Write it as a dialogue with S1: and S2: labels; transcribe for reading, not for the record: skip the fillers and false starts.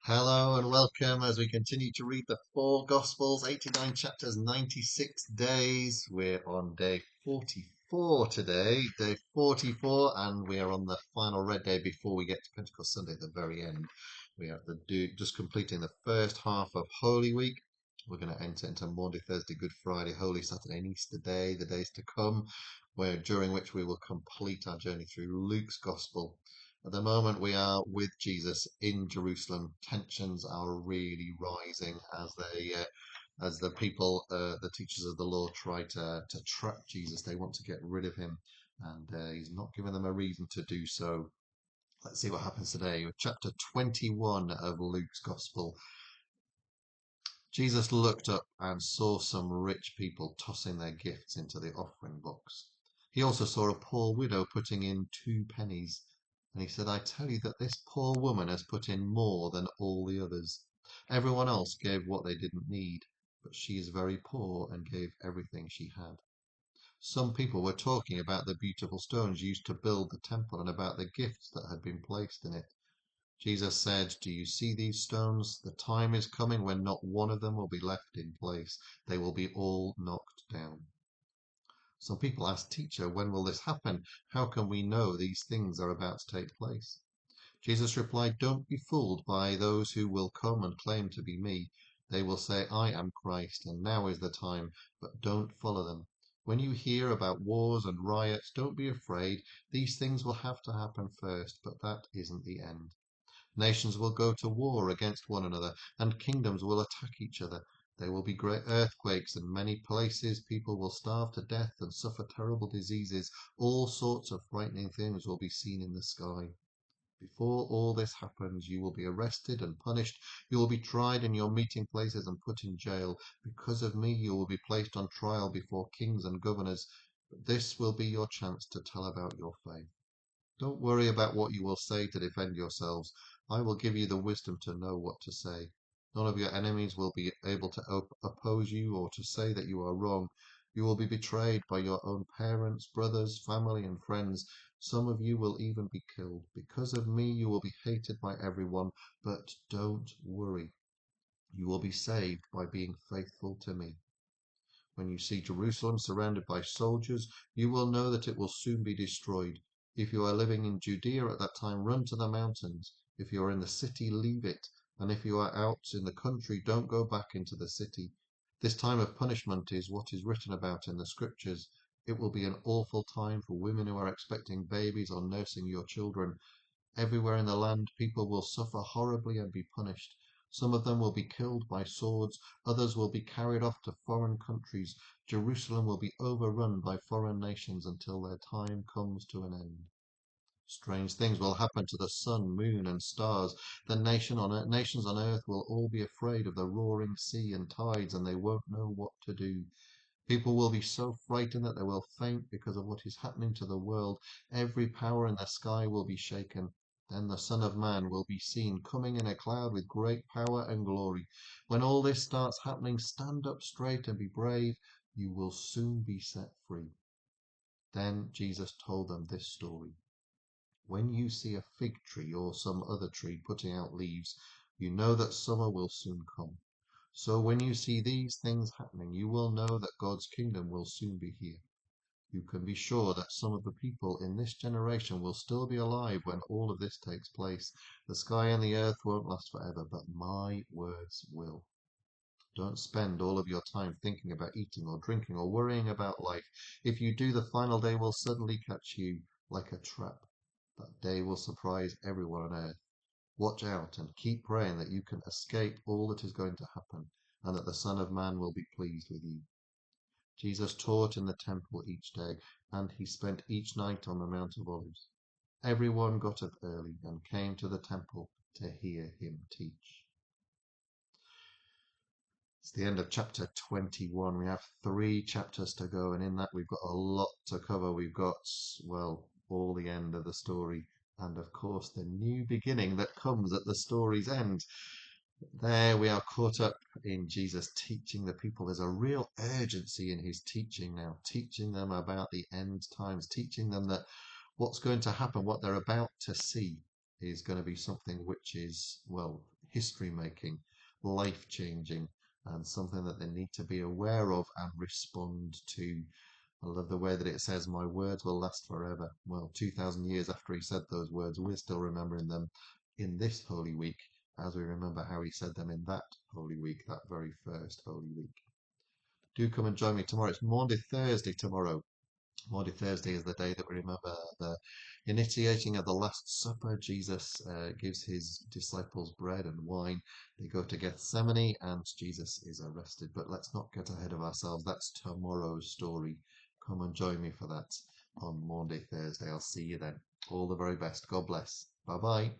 S1: Hello and welcome as we continue to read the four Gospels, 89 chapters, 96 days. We're on day 44 today, day 44, and we are on the final red day before we get to Pentecost Sunday, the very end. We are just completing the first half of Holy Week. We're going to enter into Maundy Thursday, Good Friday, Holy Saturday, and Easter Day, the days to come, during which we will complete our journey through Luke's Gospel. At the moment, we are with Jesus in Jerusalem. Tensions are really rising as the people, the teachers of the law, try to trap Jesus. They want to get rid of him, and he's not giving them a reason to do so. Let's see what happens today. Chapter 21 of Luke's Gospel. Jesus looked up and saw some rich people tossing their gifts into the offering box. He also saw a poor widow putting in 2 pennies. And he said, I tell you that this poor woman has put in more than all the others. Everyone else gave what they didn't need, but she is very poor and gave everything she had. Some people were talking about the beautiful stones used to build the temple and about the gifts that had been placed in it. Jesus said, Do you see these stones? The time is coming when not one of them will be left in place. They will be all knocked down. Some people asked, Teacher, when will this happen? How can we know these things are about to take place? Jesus replied, Don't be fooled by those who will come and claim to be me. They will say, I am Christ, and now is the time, but don't follow them. When you hear about wars and riots, don't be afraid. These things will have to happen first, but that isn't the end. Nations will go to war against one another, and kingdoms will attack each other. There will be great earthquakes in many places. People will starve to death and suffer terrible diseases. All sorts of frightening things will be seen in the sky. Before all this happens, you will be arrested and punished. You will be tried in your meeting places and put in jail. Because of me, you will be placed on trial before kings and governors. But this will be your chance to tell about your faith. Don't worry about what you will say to defend yourselves. I will give you the wisdom to know what to say. None of your enemies will be able to oppose you or to say that you are wrong. You will be betrayed by your own parents, brothers, family, and friends. Some of you will even be killed. Because of me, you will be hated by everyone. But don't worry. You will be saved by being faithful to me. When you see Jerusalem surrounded by soldiers, you will know that it will soon be destroyed. If you are living in Judea at that time, run to the mountains. If you are in the city, leave it. And if you are out in the country, don't go back into the city. This time of punishment is what is written about in the scriptures. It will be an awful time for women who are expecting babies or nursing your children. Everywhere in the land, people will suffer horribly and be punished. Some of them will be killed by swords, others will be carried off to foreign countries. Jerusalem will be overrun by foreign nations until their time comes to an end. Strange things will happen to the sun, moon, and stars. Nations on earth will all be afraid of the roaring sea and tides, and they won't know what to do. People will be so frightened that they will faint because of what is happening to the world. Every power in the sky will be shaken. Then the Son of Man will be seen coming in a cloud with great power and glory. When all this starts happening, stand up straight and be brave. You will soon be set free. Then Jesus told them this story. When you see a fig tree or some other tree putting out leaves, you know that summer will soon come. So when you see these things happening, you will know that God's kingdom will soon be here. You can be sure that some of the people in this generation will still be alive when all of this takes place. The sky and the earth won't last forever, but my words will. Don't spend all of your time thinking about eating or drinking or worrying about life. If you do, the final day will suddenly catch you like a trap. That day will surprise everyone on earth. Watch out and keep praying that you can escape all that is going to happen and that the Son of Man will be pleased with you. Jesus taught in the temple each day, and he spent each night on the Mount of Olives. Everyone got up early and came to the temple to hear him teach. It's the end of chapter 21. We have 3 chapters to go, and in that we've got a lot to cover. We've got, well, all the end of the story, and of course the new beginning that comes at the story's end. There we are caught up in Jesus teaching the people. There's a real urgency in his teaching now, teaching them about the end times, teaching them that what's going to happen, what they're about to see, is going to be something which is, well, history making, life changing, and something that they need to be aware of and respond to. I love the way that it says, "My words will last forever." Well, 2,000 years after he said those words, we're still remembering them in this Holy Week, as we remember how he said them in that Holy Week, that very first Holy Week. Do come and join me tomorrow. It's Maundy Thursday tomorrow. Maundy Thursday is the day that we remember the initiating of the Last Supper. Jesus gives his disciples bread and wine. They go to Gethsemane and Jesus is arrested. But let's not get ahead of ourselves. That's tomorrow's story. Come and join me for that on Maundy Thursday. I'll see you then. All the very best. God bless. Bye bye.